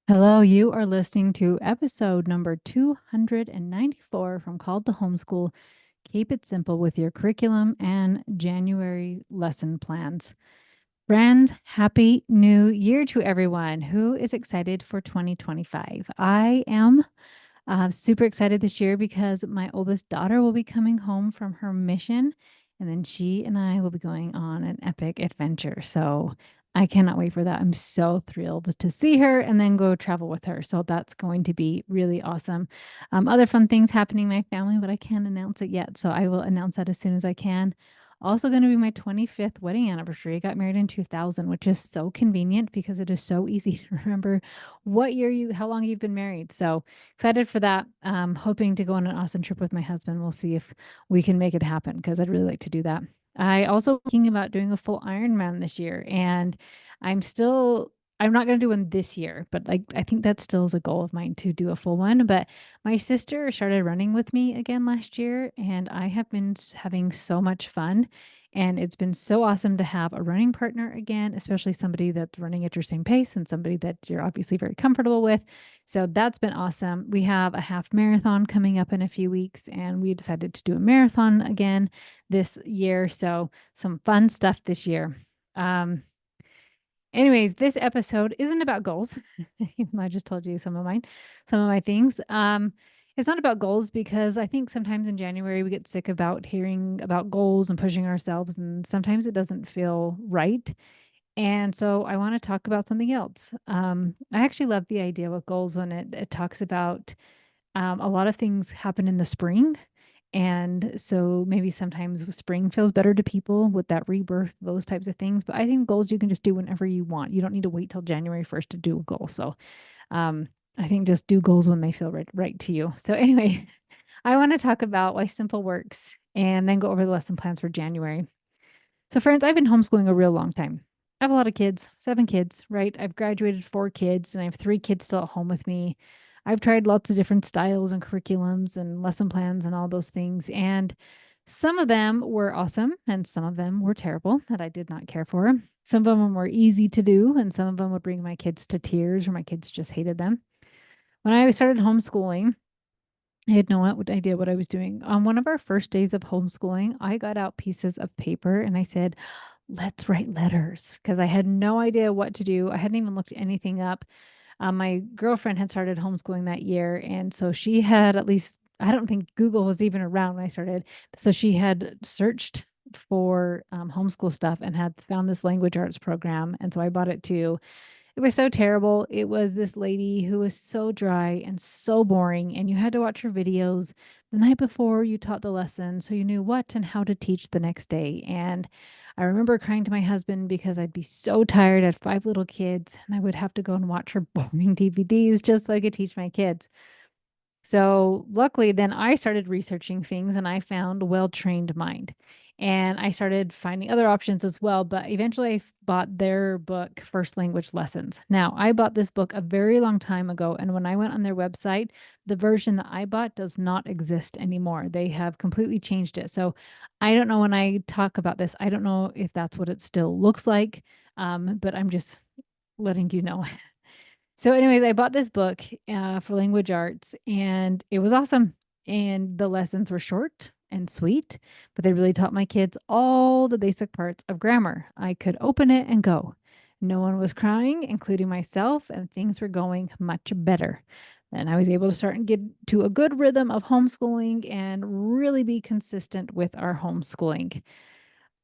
Hello, you are listening to episode number 294 from Called to Homeschool. Keep it simple with your curriculum and January lesson plans. Friends, happy new year to everyone who is excited for 2025. I am super excited this year because my oldest daughter will be coming home from her mission, and then she and I will be going on an epic adventure. So I cannot wait for that. I'm so thrilled to see her and then go travel with her. So that's going to be really awesome. Other fun things happening in my family, but I can't announce it yet. So I will announce that as soon as I can. Also, going to be my 25th wedding anniversary. I got married in 2000, which is so convenient because it is so easy to remember how long you've been married. So excited for that. Hoping to go on an awesome trip with my husband. We'll see if we can make it happen because I'd really like to do that. I also thinking about doing a full Ironman this year, and I'm still I'm not going to do one this year, but like I think that still is a goal of mine to do a full one. But my sister started running with me again last year, and I have been having so much fun. And it's been so awesome to have a running partner again, especially somebody that's running at your same pace and somebody that you're obviously very comfortable with. So that's been awesome. We have a half marathon coming up in a few weeks, and we decided to do a marathon again this year. So some fun stuff this year. Um, Anyways, this episode isn't about goals. Even though I just told you some of my things. It's not about goals because I think sometimes in January we get sick about hearing about goals and pushing ourselves, and sometimes it doesn't feel right. And so I want to talk about something else. I actually love the idea with goals when it talks about a lot of things happen in the spring. And so maybe sometimes spring feels better to people with that rebirth, those types of things. But I think goals you can just do whenever you want. You don't need to wait till January 1st to do a goal. So um, I think just do goals when they feel right to you. So anyway, I want to talk about why simple works and then go over the lesson plans for January. So, friends, I've been homeschooling a real long time. I have a lot of kids, 7 kids, right? I've graduated 4 kids, and I have 3 kids still at home with me. I've tried lots of different styles and curriculums and lesson plans and all those things. And some of them were awesome, and some of them were terrible that I did not care for. Some of them were easy to do, and some of them would bring my kids to tears, or my kids just hated them. When I started homeschooling, I had no idea what I was doing. On one of our first days of homeschooling, I got out pieces of paper and I said, let's write letters because I had no idea what to do. I hadn't even looked anything up. My girlfriend had started homeschooling that year. And so she had at least, I don't think Google was even around when I started. So she had searched for homeschool stuff and had found this language arts program. And so I bought it too. It was so terrible. It was this lady who was so dry and so boring, and you had to watch her videos the night before you taught the lesson so you knew what and how to teach the next day. And I remember crying to my husband because I'd be so tired. I had 5 little kids, and I would have to go and watch her boring DVDs just so I could teach my kids. So luckily, then I started researching things and I found Well Trained Mind. And I started finding other options as well. But eventually, I bought their book, First Language Lessons. Now, I bought this book a very long time ago. And when I went on their website, the version that I bought does not exist anymore. They have completely changed it. So I don't know when I talk about this, I don't know if that's what it still looks like. But I'm just letting you know. So, anyways, I bought this book for language arts, and it was awesome. And the lessons were short and sweet, but they really taught my kids all the basic parts of grammar. I could open it and go. No one was crying, including myself, and things were going much better. And I was able to start and get to a good rhythm of homeschooling and really be consistent with our homeschooling.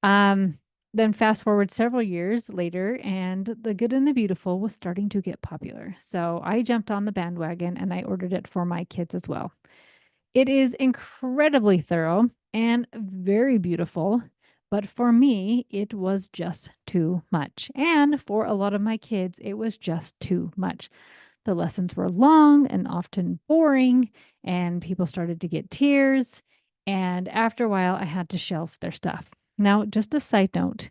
Um, then fast forward several years later, and The Good and the Beautiful was starting to get popular. So I jumped on the bandwagon and I ordered it for my kids as well. It is incredibly thorough and very beautiful, but for me, it was just too much. And for a lot of my kids, it was just too much. The lessons were long and often boring, and people started to get tears. And after a while, I had to shelf their stuff. Now, just a side note,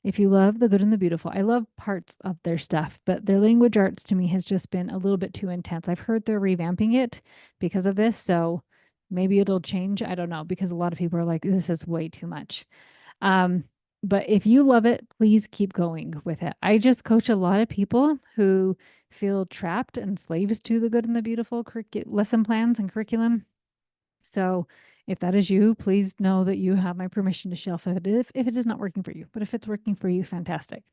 if you love The Good and the Beautiful, I love parts of their stuff, but their language arts to me has just been a little bit too intense. I've heard they're revamping it because of this. So maybe it'll change. I don't know, because a lot of people are like, this is way too much. Um, but if you love it, please keep going with it. I just coach a lot of people who feel trapped and slaves to the good and the beautiful lesson plans and curriculum. So if that is you, please know that you have my permission to shelf it if it is not working for you. But if it's working for you, fantastic.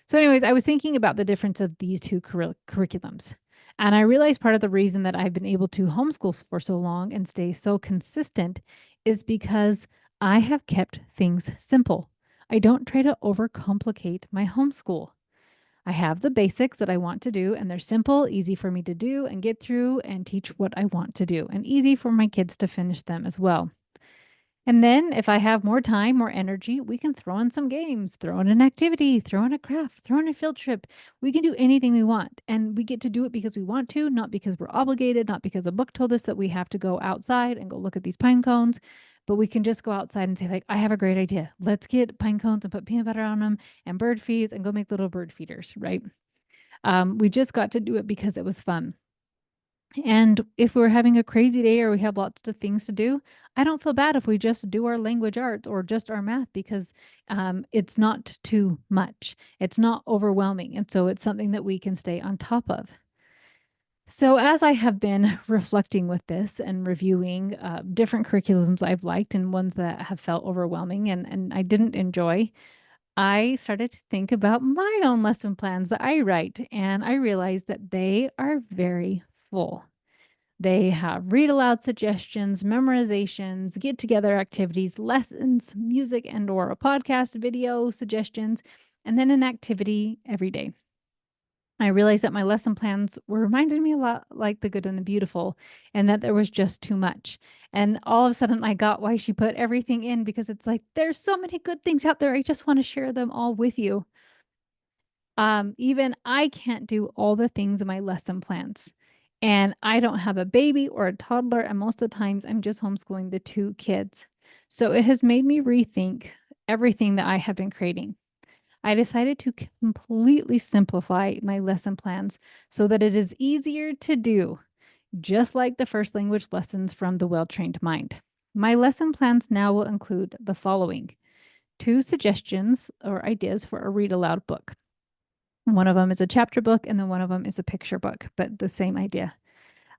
So, anyways, I was thinking about the difference of these two curriculums. And I realized part of the reason that I've been able to homeschool for so long and stay so consistent is because I have kept things simple. I don't try to overcomplicate my homeschool. I have the basics that I want to do, and they're simple, easy for me to do and get through and teach what I want to do, and easy for my kids to finish them as well. And then if I have more time, more energy, we can throw in some games, throw in an activity, throw in a craft, throw in a field trip. We can do anything we want. And we get to do it because we want to, not because we're obligated, not because a book told us that we have to go outside and go look at these pine cones. But we can just go outside and say, like, I have a great idea. Let's get pine cones and put peanut butter on them and bird feeds and go make little bird feeders, right? We just got to do it because it was fun. And if we're having a crazy day or we have lots of things to do, I don't feel bad if we just do our language arts or just our math because it's not too much. It's not overwhelming. And so it's something that we can stay on top of. So, as I have been reflecting with this and reviewing different curriculums I've liked and ones that have felt overwhelming and I didn't enjoy, I started to think about my own lesson plans that I write. And I realized that they are very full. They have read aloud suggestions, memorizations, get together activities, lessons, music and or a podcast video suggestions, and then an activity every day. I realized that my lesson plans were reminding me a lot like The Good and the Beautiful, and that there was just too much. And all of a sudden I got why she put everything in, because it's like there's so many good things out there. I just want to share them all with you. Even I can't do all the things in my lesson plans. And I don't have a baby or a toddler, and most of the times I'm just homeschooling the two kids. So it has made me rethink everything that I have been creating. I decided to completely simplify my lesson plans so that it is easier to do, just like the first language lessons from the Well Trained Mind. My lesson plans now will include the following: 2 suggestions or ideas for a read aloud book. One of them is a chapter book, and then one of them is a picture book, but the same idea.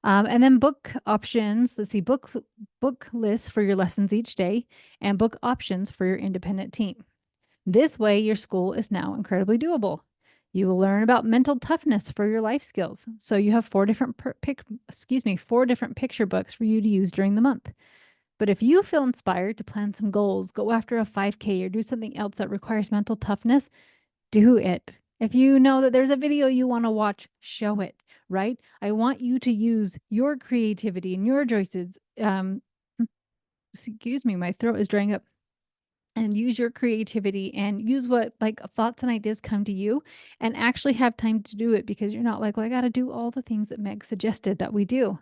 And then book options. Let's see, book lists for your lessons each day, and book options for your independent team. This way, your school is now incredibly doable. You will learn about mental toughness for your life skills. So you have 4 different picture books for you to use during the month. But if you feel inspired to plan some goals, go after a 5K, or do something else that requires mental toughness, do it. If you know that there's a video you want to watch, show it, right? I want you to use your creativity and your choices. Excuse me, my throat is drying up. And use your creativity and use what like thoughts and ideas come to you, and actually have time to do it, because you're not like, well, I got to do all the things that Meg suggested that we do.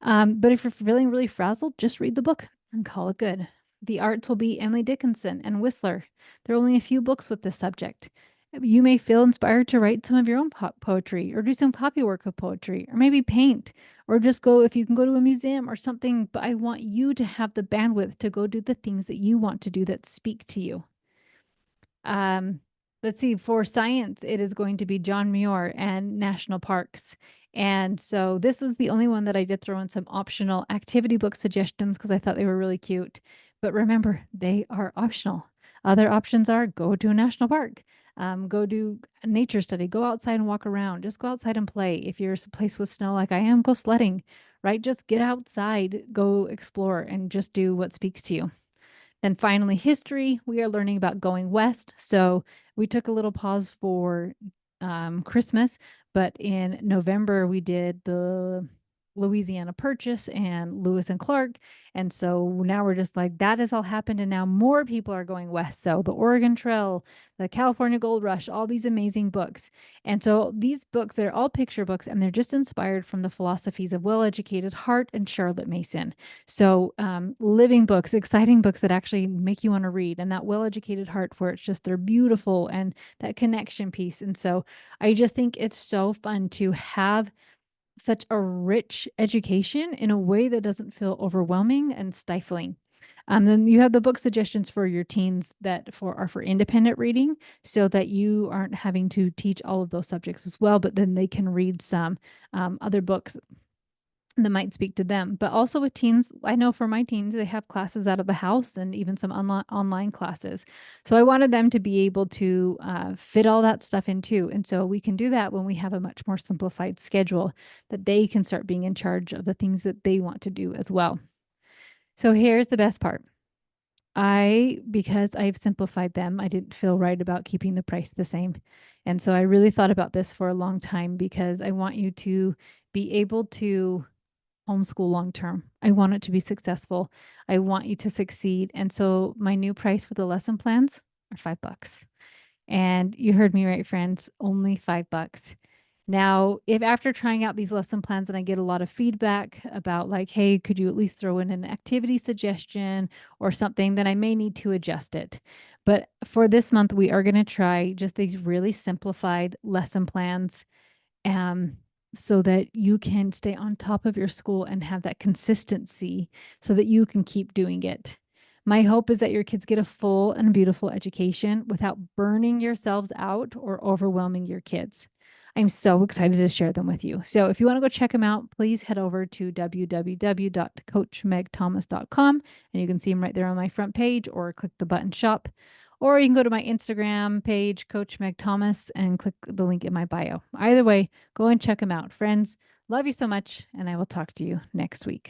But if you're feeling really frazzled, just read the book and call it good. The arts will be Emily Dickinson and Whistler. There are only a few books with this subject. You may feel inspired to write some of your own poetry, or do some copywork of poetry, or maybe paint, or just go, if you can go to a museum or something. But I want you to have the bandwidth to go do the things that you want to do that speak to you. Um, let's see, for science, it is going to be John Muir and national parks. And so this was the only one that I did throw in some optional activity book suggestions because I thought they were really cute. But remember, they are optional. Other options are go to a national park, go do a nature study, go outside and walk around, just go outside and play. If you're a place with snow like I am, go sledding, right? Just get outside, go explore, and just do what speaks to you. Then finally, history, we are learning about going west. So we took a little pause for Christmas, but in November, we did the Louisiana Purchase and Lewis and Clark. And so now we're just like, that has all happened. And now more people are going west. So the Oregon Trail, the California Gold Rush, all these amazing books. And so these books, they're all picture books, and they're just inspired from the philosophies of Well Educated Heart and Charlotte Mason. So living books, exciting books that actually make you want to read, and that Well Educated Heart where it's just, they're beautiful, and that connection piece. And so I just think it's so fun to have such a rich education in a way that doesn't feel overwhelming and stifling. Then you have the book suggestions for your teens that are for independent reading, so that you aren't having to teach all of those subjects as well, but then they can read some other books that might speak to them. But also with teens, I know for my teens, they have classes out of the house and even some online classes. So I wanted them to be able to fit all that stuff in too. And so we can do that when we have a much more simplified schedule, that they can start being in charge of the things that they want to do as well. So here's the best part. Because I've simplified them, I didn't feel right about keeping the price the same. And so I really thought about this for a long time, because I want you to be able to homeschool long term. I want it to be successful. I want you to succeed. And so my new price for the lesson plans are $5. And you heard me right, friends, only $5. Now, if after trying out these lesson plans and I get a lot of feedback about, like, hey, could you at least throw in an activity suggestion or something, then I may need to adjust it. But for this month, we are going to try just these really simplified lesson plans, um, so that you can stay on top of your school and have that consistency so that you can keep doing it. My hope is that your kids get a full and beautiful education without burning yourselves out or overwhelming your kids. I'm so excited to share them with you. So if you want to go check them out, please head over to www.coachmegthomas.com, and you can see them right there on my front page, or click the button shop. Or you can go to my Instagram page, Coach Meg Thomas, and click the link in my bio. Either way, go and check them out. Friends, love you so much, and I will talk to you next week.